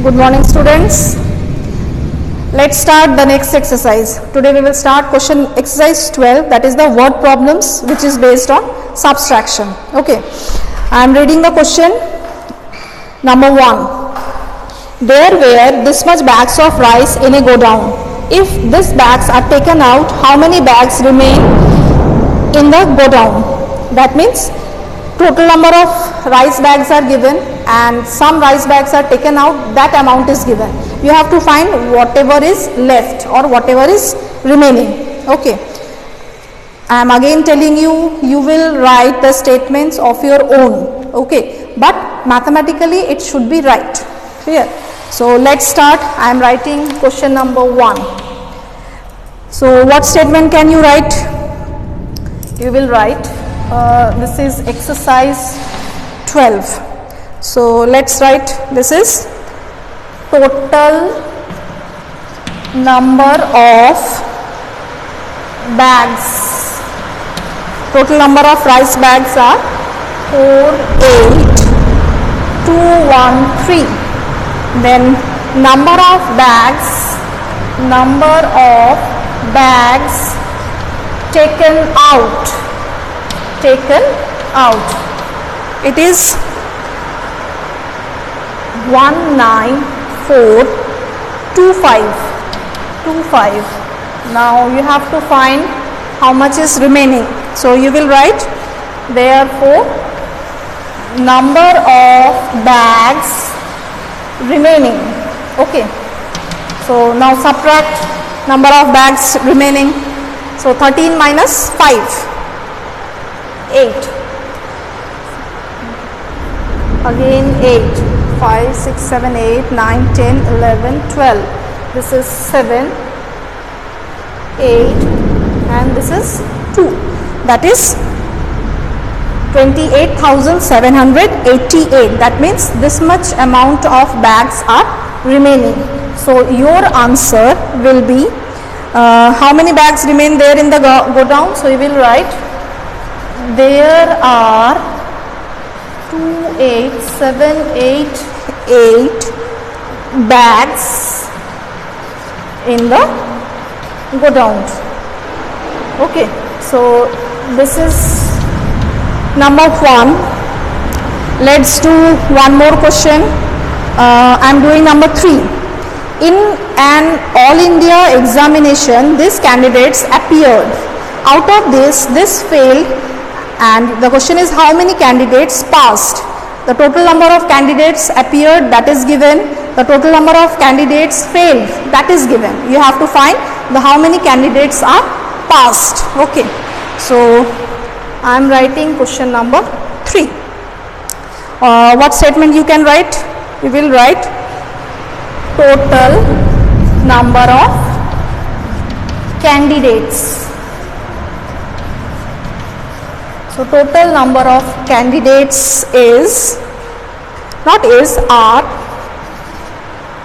Good morning, students. Let's start the next exercise. Today we will start question exercise 12, that is the word problems, which is based on subtraction. Okay, I am reading the question. Number 1. There were this much bags of rice in a godown. If these bags are taken out, how many bags remain in the godown? That means total number of rice bags are given and some rice bags are taken out, that amount is given. You have to find whatever is left or whatever is remaining. Okay, I am again telling you, you will write the statements of your own. Okay, but mathematically it should be right. Clear? So let's start. I am writing question number 1. So what statement can you write? You will write, this is exercise 12. So let's write, this is total number of bags. Total number of rice bags are 48213. Then number of bags taken out. It is 19425. Now you have to find how much is remaining. So you will write, therefore number of bags remaining. Okay, so now subtract number of bags remaining. So 13 minus 5, 8. Again 8. 5, 6, 7, 8, 9, 10, 11, 12. This is 7, 8 and this is 2. That is 28,788. That means this much amount of bags are remaining. So your answer will be, how many bags remain there in the godown? So you will write, there are 28788 bags in the godown. Okay, so this is number 1. Let's do one more question. I am doing number 3. In an all India examination, these candidates appeared. Out of this failed. And the question is, how many candidates passed? The total number of candidates appeared, that is given. The total number of candidates failed, that is given. You have to find how many candidates are passed. Okay, so I am writing question number 3. What statement you can write? You will write total number of candidates. So total number of candidates are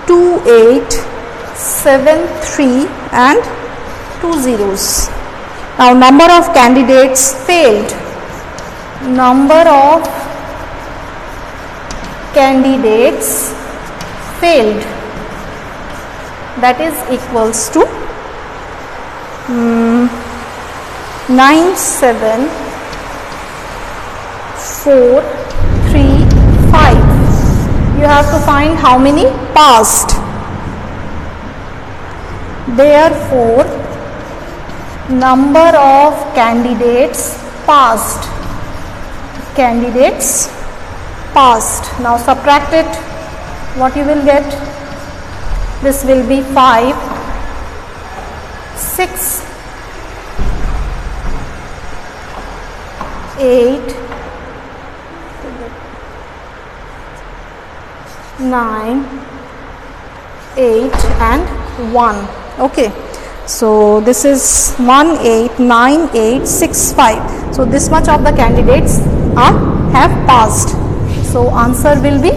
2873 and 2 zeros. Now number of candidates failed. Number of candidates failed, that is equals to 97435. You have to find how many passed. Therefore number of candidates passed. Now subtract it. What you will get? This will be 5, 6, 8, 9, 8 and 1. Okay, so this is 189865. So this much of the candidates have passed. So answer will be,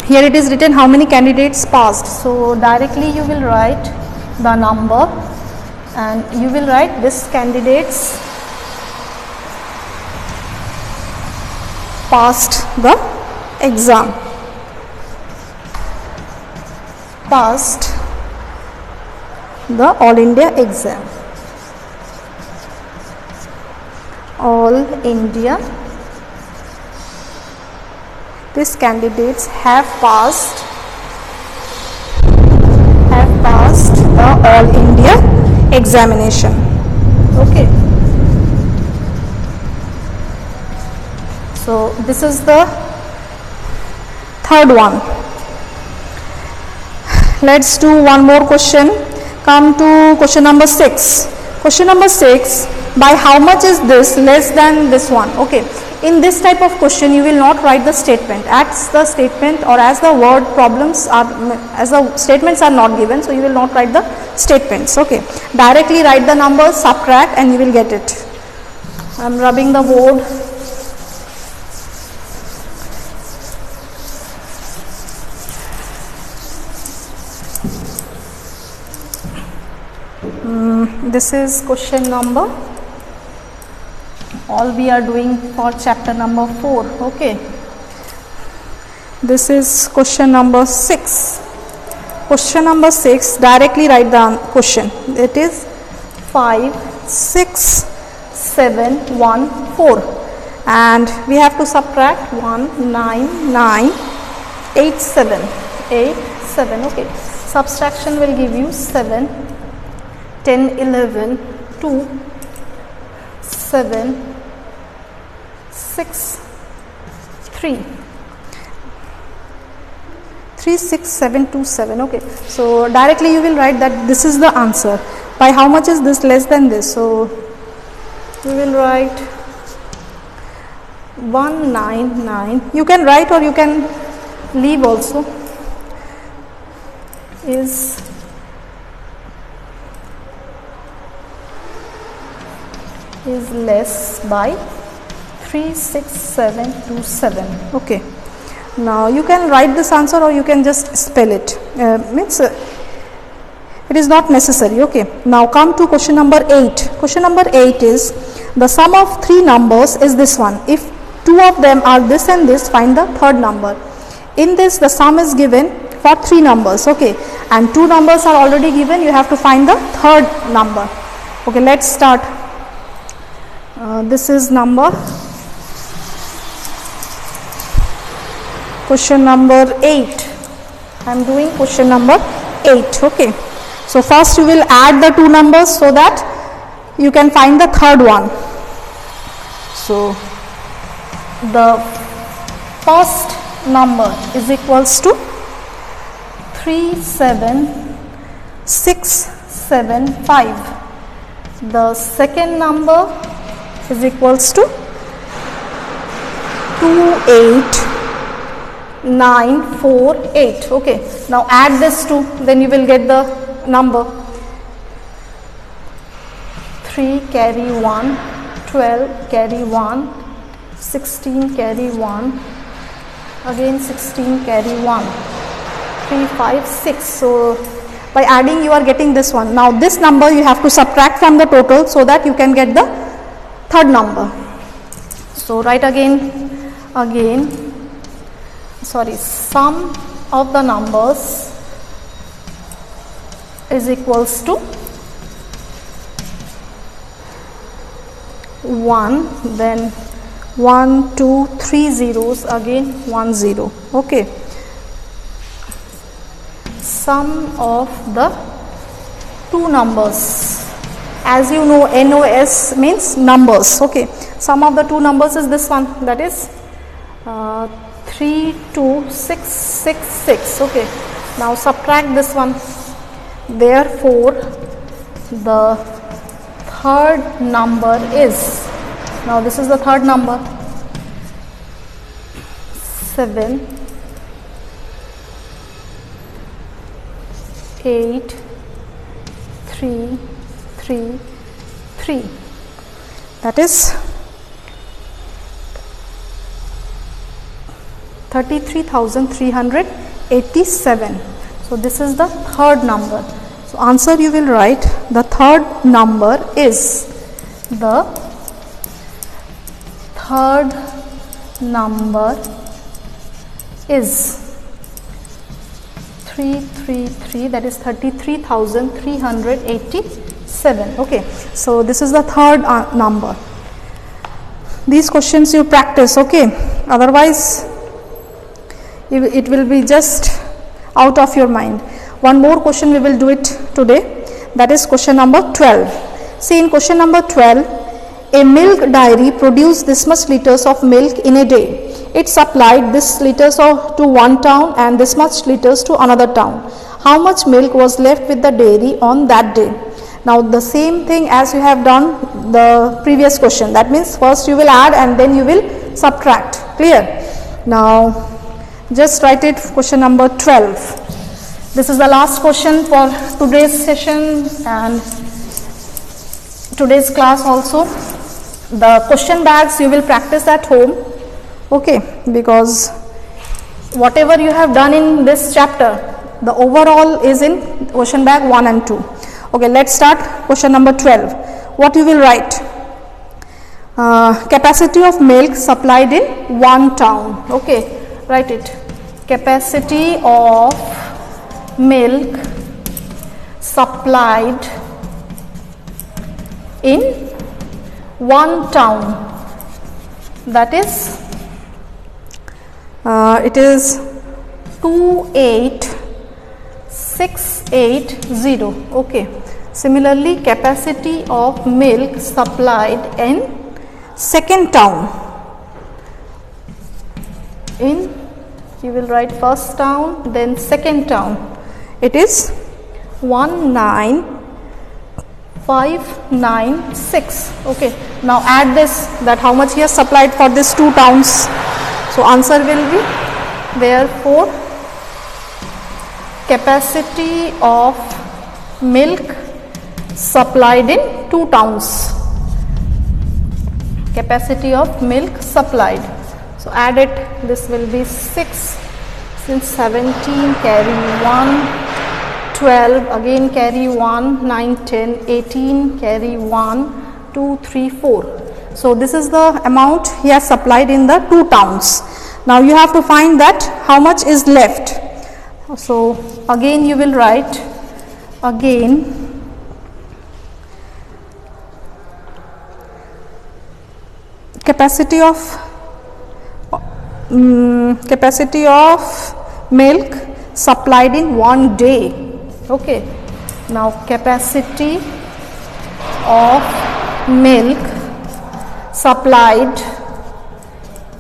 here it is written how many candidates passed. So directly you will write the number and you will write this candidates passed the exam. passed the All India exam. All India, these candidates have passed the All India examination. Okay. So this is the third one. Let's do one more question. Come to question number 6. Question number 6, by how much is this less than this one? Okay. In this type of question, you will not write the statement. As the statement or as the word problems are, as the statements are not given, so you will not write the statements. Okay. Directly write the numbers, subtract, and you will get it. I am rubbing the board. This is question number, all we are doing for chapter number 4. Okay. This is question number 6. Question number 6, directly write the question. It is 5, 6, 7, 1, 4. And we have to subtract 1, 9, 9, 8, 7. 8, 7. Okay. Subtraction will give you 7. 10, 11, 2, 7, 6, 3. 3, 6, 7, 2, 7. Okay. So directly you will write that this is the answer. By how much is this less than this? So you will write 199. You can write or you can leave also. Is less by 36727. Okay. Now you can write this answer or you can just spell it. It is not necessary. Okay. Now come to question number 8. Question number 8 is the sum of 3 numbers is this one. If 2 of them are this and this, find the third number. In this, the sum is given for 3 numbers. Okay. And 2 numbers are already given. You have to find the third number. Okay. Let's start. This is number question number 8. I am doing question number 8. Okay. So first you will add the 2 numbers so that you can find the third one. So the first number is equals to 37675. The second number is equals to 28948. Okay. Now add this 2, then you will get the number. 3 carry 1, 12 carry 1, 16 carry 1, again 16 carry 1, 3, 5, 6. So by adding you are getting this one. Now this number you have to subtract from the total so that you can get the third number. So write sum of the numbers is equals to 1, then 1, 2, 3 zeros, again 1 0. Okay. Sum of the 2 numbers. As you know, NOS means numbers. Okay. Sum of the 2 numbers is this one, that is 32666. Okay. Now subtract this one. Therefore, the third number is, now this is the third number, 7, 8, 3, 3, 3. That is 33,387. So this is the third number. So answer you will write, the third number is, the third number is 333, that is 33,387. Okay, so this is the third number. These questions you practice, okay, otherwise it will be just out of your mind. One more question we will do it today, that is question number 12. See, in question number 12, a milk dairy produced this much liters of milk in a day. It supplied this liters to one town and this much liters to another town. How much milk was left with the dairy on that day? Now the same thing as you have done the previous question. That means first you will add and then you will subtract. Clear? Now just write it, question number 12. This is the last question for today's session and today's class also. The question bags you will practice at home, okay, because whatever you have done in this chapter, the overall is in question bag 1 and 2. Okay, let's start question number 12. What you will write? Capacity of milk supplied in one town. Okay, write it. Capacity of milk supplied in one town, that is it is 28680. okay. Similarly, capacity of milk supplied in second town, in, you will write first town then second town, it is 19596. okay. Now add this, that how much he has supplied for these two towns. So answer will be, therefore capacity of milk supplied in two towns, capacity of milk supplied. So add it, this will be 6, since 17 carry 1, 12 again carry 1, 9, 10, 18 carry 1, 2, 3, 4. So this is the amount he has supplied in the two towns. Now you have to find that how much is left. So again you will write, again capacity of milk supplied in one day. Okay. Now capacity of milk supplied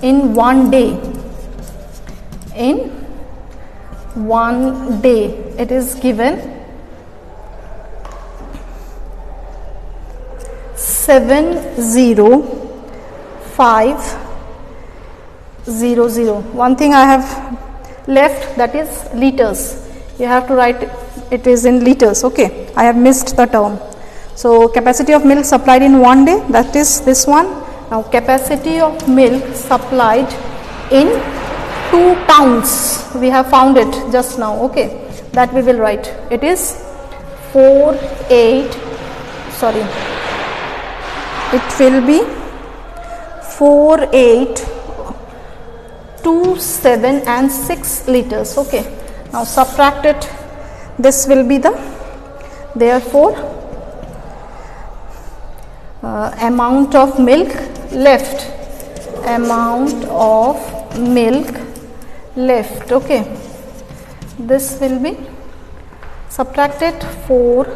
in one day. In one day, it is given 70500. One thing I have left, that is liters. You have to write it is in liters. Okay, I have missed the term. So capacity of milk supplied in one day, that is this one. Now capacity of milk supplied in two towns, we have found it just now. Okay, that we will write, it is 4827 and 6 liters. Okay, now subtract it, this will be the, therefore amount of milk left, amount of milk left. Okay, this will be subtracted 4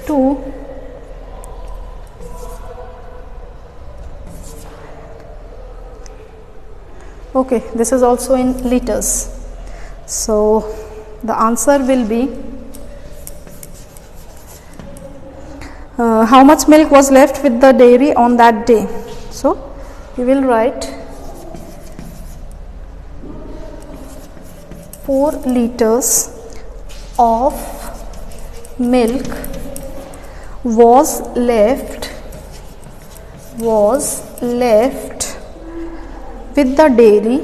2 okay, this is also in liters. So the answer will be how much milk was left with the dairy on that day. So you will write 4 liters of milk was left with the dairy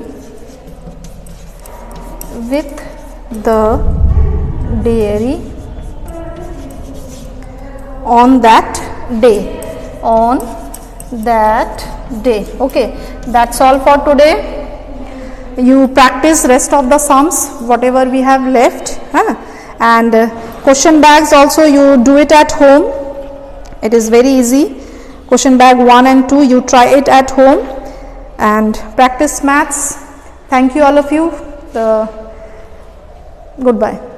on that day. Okay, that's all for today. you practice rest of the sums whatever we have left, and question bags also you do it at home. It is very easy. Question bag 1 and 2 you try it at home and practice maths. Thank you all of you. Goodbye.